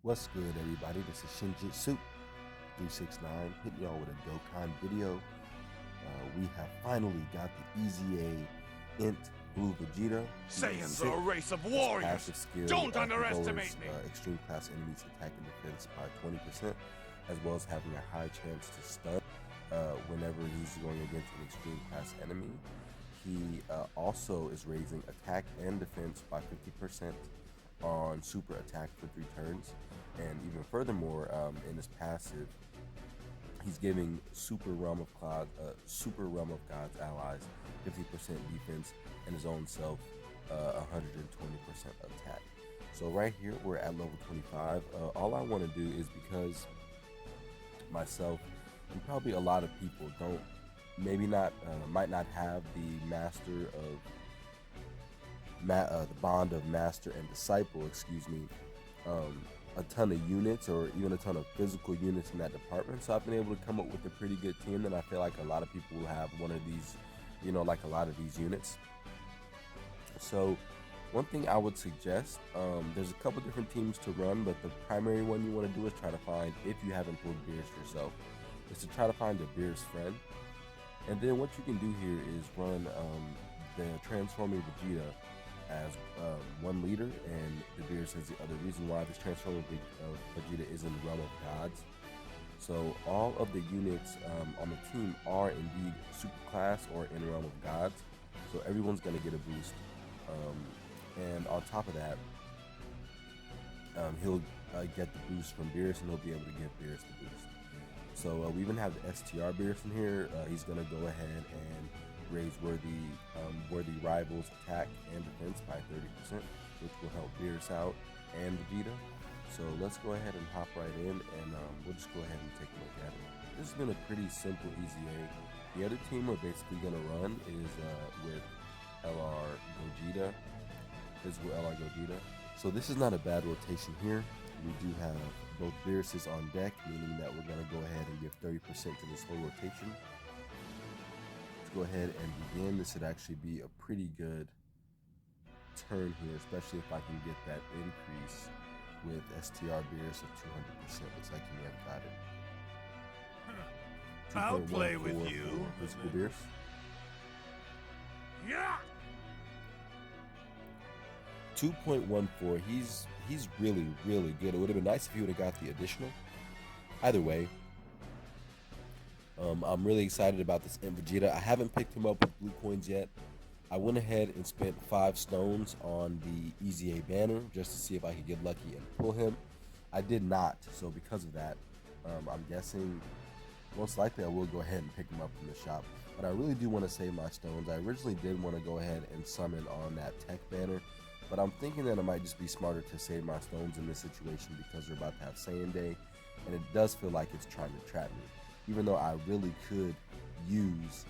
What's good, everybody? This is Shinjitsu369 hitting y'all with a DOKKAN video. We have finally got the easy A INT Blue Vegeta. Saiyans are a race of warriors. Skill, Don't underestimate me. Extreme class enemies attack and defense by 20%, as well as having a high chance to stun whenever he's going against an extreme class enemy. He also is raising attack and defense by 50% on super attack for 3 turns, and even furthermore, in his passive, he's giving Super Realm of God's allies 50% defense and his own self 120% attack. So right here we're at level 25. All I want to do is, because myself and probably a lot of people might not have the the bond of master and disciple, a ton of units or even a ton of physical units in that department. So I've been able to come up with a pretty good team, and I feel like a lot of people will have one of these, like a lot of these units. So one thing I would suggest, there's a couple different teams to run, but the primary one you want to do is try to find, if you haven't pulled Beerus yourself, is to try to find a Beerus friend. And then what you can do here is run the transforming Vegeta as one leader, and the Beerus is the other. Reason why this transforming Vegeta is in the realm of gods. So all of the units on the team are indeed super class or in realm of gods. So everyone's gonna get a boost, and on top of that, he'll get the boost from Beerus, and he'll be able to give Beerus the boost. So we even have the STR Beerus in here. He's gonna go ahead and raise worthy rivals attack and defense by 30%, which will help Beerus out and Vegeta. So let's go ahead and hop right in, and we'll just go ahead and take a look at it. This has been a pretty simple easy A. The other team we're basically gonna run is with LR Gogeta, physical LR Gogeta. So this is not a bad rotation here. We do have both Beeruses on deck, meaning that we're gonna go ahead and give 30% to this whole rotation. Go ahead and begin. This would actually be a pretty good turn here, especially if I can get that increase with STR Beerus of 200%. Looks like he may have got it. I'll play with you. Physical Beerus. Yeah. 2.14. He's really good. It would have been nice if he would have got the additional. Either way, I'm really excited about this INT Vegeta. I haven't picked him up with blue coins yet. I went ahead and spent 5 stones on the Easy A banner just to see if I could get lucky and pull him. I did not, so because of that, I'm guessing most likely I will go ahead and pick him up from the shop. But I really do want to save my stones. I originally did want to go ahead and summon on that tech banner, but I'm thinking that it might just be smarter to save my stones in this situation because we're about to have Saiyan Day, and it does feel like it's trying to trap me. Even though I really could use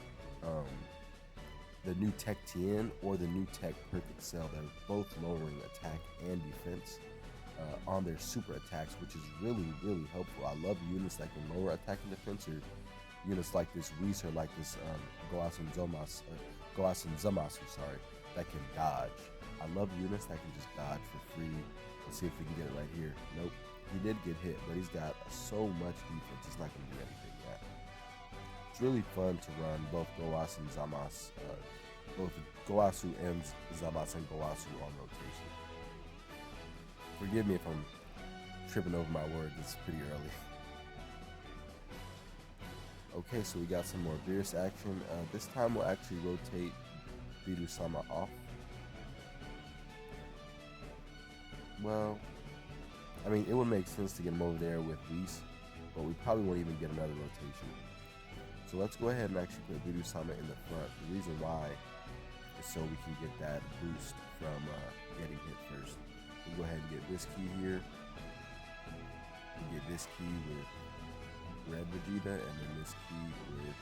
the new Tech Tien or the new Tech Perfect Cell. They're both lowering attack and defense on their super attacks, which is really helpful. I love units that can lower attack and defense, or units like this Whis, or like this Goasun Zamasu, that can dodge. I love units that can just dodge for free. Let's see if we can get it right here. Nope. He did get hit, but he's got so much defense, it's not going to do anything yet. It's really fun to run both Goasu and Zamasu, both Goasu and Zamasu and Goasu on rotation. Forgive me if I'm tripping over my words, it's pretty early. Okay, so we got some more Beerus action. This time we'll actually rotate Beerus-sama off. Well, I mean, it would make sense to get him over there with Whis, but we probably won't even get another rotation. So let's go ahead and actually put Beerus-sama in the front. The reason why is so we can get that boost from getting hit first. We'll go ahead and get this key here. We'll get this key with red Vegeta, and then this key with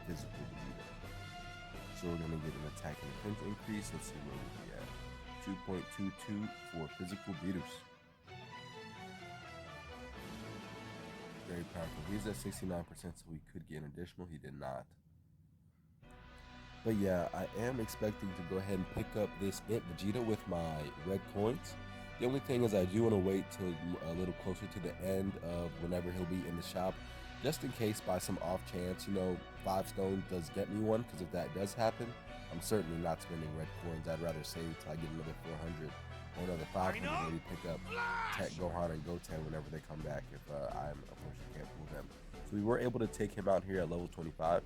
physical Vegeta. So we're going to get an attack and defense increase. Let's see where we'll be at. 2.22 for physical Beerus. Very powerful. He's at 69%, so we could get an additional. He did not. But yeah, I am expecting to go ahead and pick up this INT Vegeta with my red coins. The only thing is I do want to wait till a little closer to the end of whenever he'll be in the shop, just in case by some off chance, 5 stone does get me one, because if that does happen, I'm certainly not spending red coins. I'd rather save till I get another 400 or another 500, maybe pick up Tech Gohan and Goten whenever they come back if I unfortunately can't pull them. So we were able to take him out here at level 25.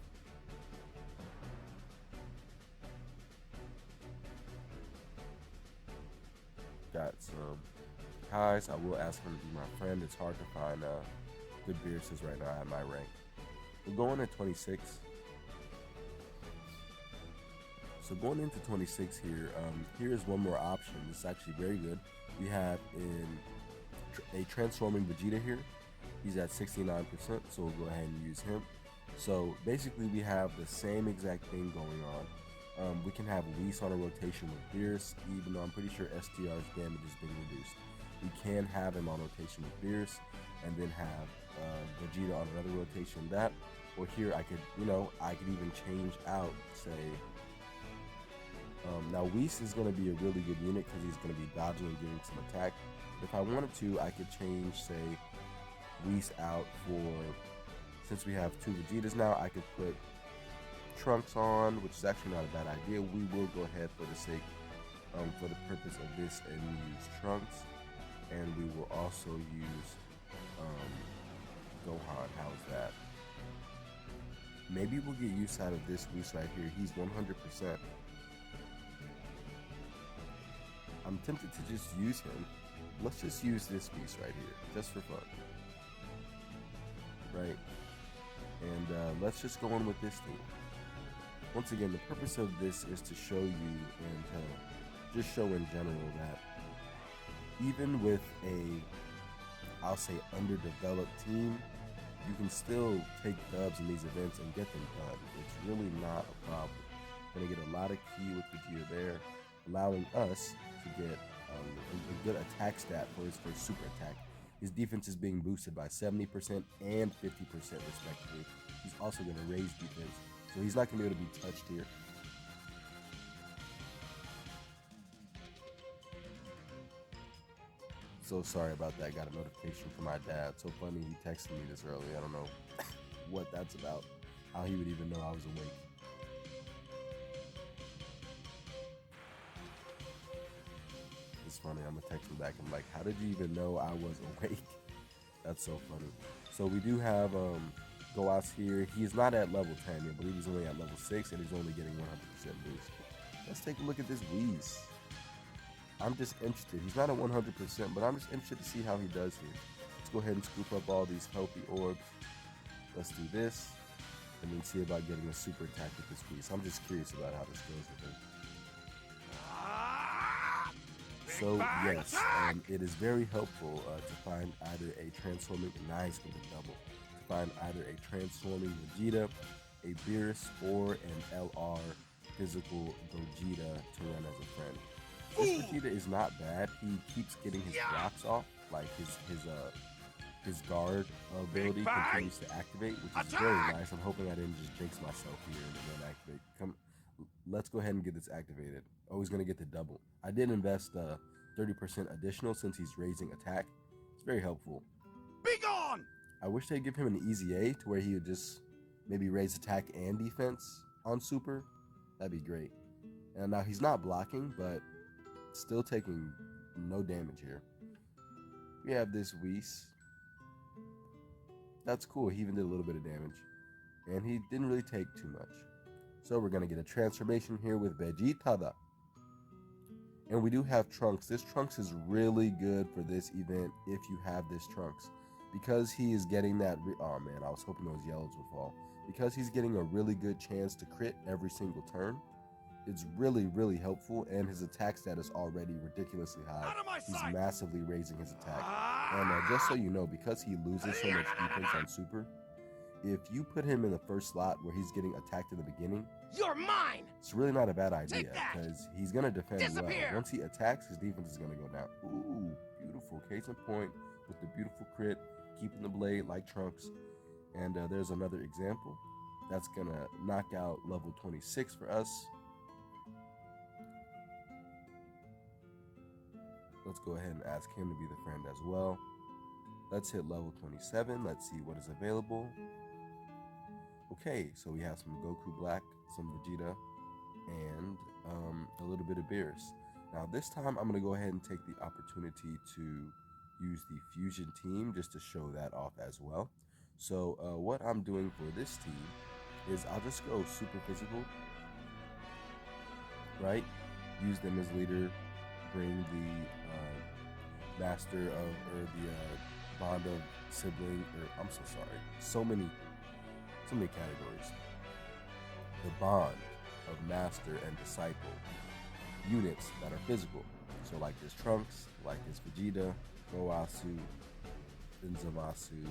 Got some highs. I will ask him to be my friend. It's hard to find good Beeruses right now at my rank. We're going at 26. So going into 26 here, here is one more option. This is actually very good. We have a transforming Vegeta here. He's at 69%, so we'll go ahead and use him. So basically we have the same exact thing going on. We can have Whis on a rotation with Beerus, even though I'm pretty sure STR's damage is being reduced. We can have him on rotation with Beerus, and then have Vegeta on another rotation that. Or here I could, I could even change out, say, now Whis is going to be a really good unit because he's going to be dodging and giving some attack. If I wanted to, I could change, say, Whis out for, since we have 2 Vegetas now, I could put Trunks on, which is actually not a bad idea. We will go ahead for the sake, for the purpose of this, and use Trunks, and we will also use Gohan. How's that? Maybe we'll get use out of this Whis right here. He's 100%. I'm tempted to just use him. Let's just use this Whis right here, just for fun. Right? And let's just go on with this thing. Once again, the purpose of this is to show you and to just show in general that even with I'll say underdeveloped team, you can still take dubs in these events and get them done. It's really not a problem. Gonna get a lot of key with Vegeta there, allowing us to get a good attack stat for his first super attack. His defense is being boosted by 70% and 50% respectively. He's also gonna raise defense, so he's not gonna be able to be touched here. So sorry about that. Got a notification from my dad. So funny, he texted me this early. I don't know what that's about, how he would even know I was awake. It's funny, I'm gonna text him back. I'm like, how did you even know I was awake? That's so funny. So we do have Goas here. He's not at level 10. I believe he's only at level 6, and he's only getting 100% boost. Let's take a look at this Whis. I'm just interested. He's not at 100%, but I'm just interested to see how he does here. Let's go ahead and scoop up all these healthy orbs. Let's do this, and then see about getting a super attack with this Whis. I'm just curious about how this goes with him. So yes, it is very helpful to find either a transforming, nice with a double, to find either a transforming Vegeta, a Beerus, or an LR physical Gogeta to run as a friend. This Vegeta is not bad. He keeps getting his blocks off, like his guard ability continues to activate, which is very nice. I'm hoping I didn't just jinx myself here and then activate. Let's go ahead and get this activated. Oh, he's gonna get the double. I did invest 30% additional since he's raising attack. It's very helpful. Be gone! I wish they'd give him an easy A to where he would just maybe raise attack and defense on super. That'd be great. And now he's not blocking, but still taking no damage here. We have this Whis. That's cool. He even did a little bit of damage, and he didn't really take too much. So we're gonna get a transformation here with Vegeta. And we do have Trunks. This Trunks is really good for this event if you have this Trunks, because he is getting that. Oh man, I was hoping those yellows would fall. Because he's getting a really good chance to crit every single turn. It's really, really helpful, and his attack stat is already ridiculously high. He's massively raising his attack. And just so you know, because he loses so much defense on super, if you put him in the first slot where he's getting attacked in the beginning, you're mine. It's really not a bad idea, because he's gonna defend well. Once he attacks, his defense is gonna go down. Ooh, beautiful. Case in point with the beautiful crit, keeping the blade like Trunks. And there's another example that's gonna knock out level 26 for us. Let's go ahead and ask him to be the friend as well. Let's hit level 27. Let's see what is available. Okay, so we have some Goku Black, some Vegeta, and a little bit of Beerus. Now this time I'm going to go ahead and take the opportunity to use the Fusion team just to show that off as well. So what I'm doing for this team is I'll just go super physical, right? Use them as leader, bring the master of, or the bond of sibling, or I'm so sorry, so many categories. The bond of master and disciple units that are physical. So like this Trunks, like this Vegeta, Goasu, Inzamasu,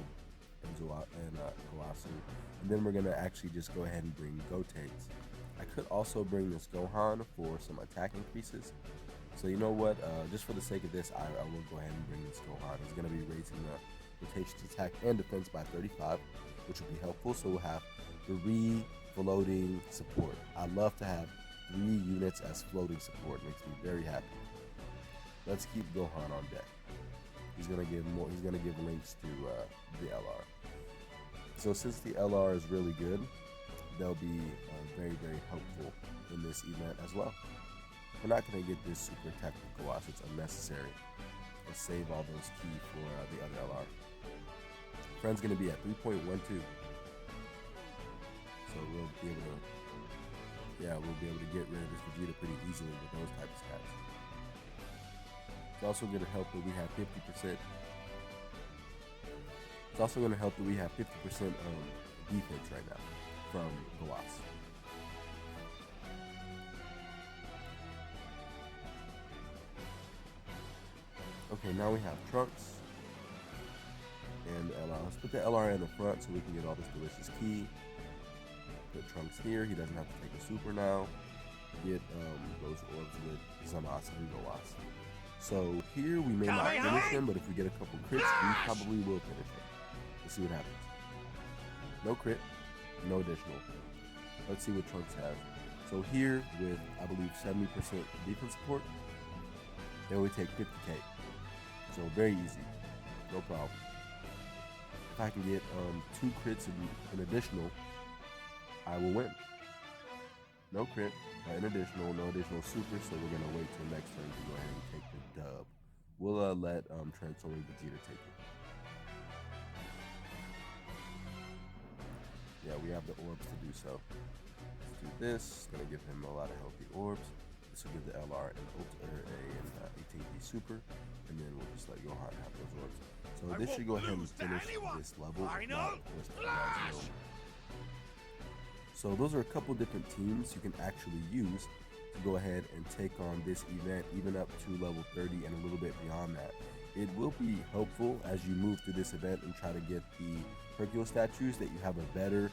and Goasu. And then we're gonna actually just go ahead and bring Gotenks. I could also bring this Gohan for some attack increases. So you know what, just for the sake of this, I will go ahead and bring this Gohan. He's gonna be raising the rotation attack and defense by 35, which will be helpful. So we'll have 3 floating support. I love to have 3 units as floating support. Makes me very happy. Let's keep Gohan on deck. He's gonna give more. He's gonna give links to the LR. So since the LR is really good, they'll be very, very helpful in this event as well. We're not gonna get this super tactical watch. It's unnecessary. Let's save all those key for the other LR. Friend's gonna be at 3.12. So we'll be able to get rid of this Vegeta pretty easily with those type of stats. It's also going to help that we have 50%. It's also going to help that we have 50% defense right now from Goas. Okay, now we have Trunks and LR. Let's put the LR in the front so we can get all this delicious key. Put Trunks here. He doesn't have to take a super now. Get those orbs with Zamasu and Goas. So here we may not finish him, but if we get a couple crits, we probably will finish him. Let's see what happens. No crit, no additional. Let's see what Trunks has. So here with, I believe, 70% defense support, they only take 50k. So very easy, no problem. If I can get 2 crits and additional, I will win. No crit, an additional, no additional super, so we're gonna wait till next turn to go ahead and take the dub. We'll let Transforming Vegeta take it. Yeah, we have the orbs to do so. Let's do this. Gonna give him a lot of healthy orbs. This will give the LR an 18p super, and then we'll just let Gohan have those orbs. So this should go ahead and finish this level. So those are a couple different teams you can actually use to go ahead and take on this event, even up to level 30 and a little bit beyond that. It will be helpful as you move through this event and try to get the Hercule statues that you have a better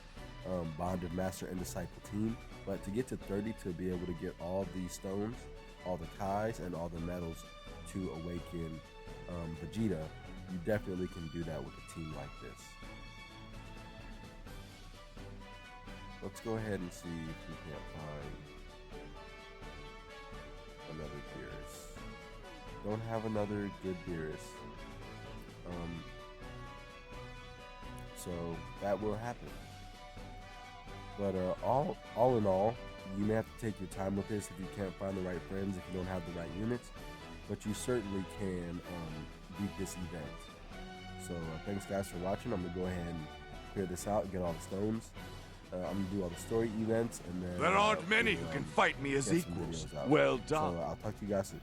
bond of master and disciple team. But to get to 30, to be able to get all the stones, all the Kais, and all the medals to awaken Vegeta, you definitely can do that with a team like this. Let's go ahead and see if we can't find another Beerus. Don't have another good Beerus. So that will happen. But all in all, you may have to take your time with this if you can't find the right friends, if you don't have the right units. But you certainly can beat this event. So thanks guys for watching. I'm going to go ahead and clear this out and get all the stones. I'm going to do all the story events, and then... There aren't many who can fight me as equals. Well done. So I'll talk to you guys soon.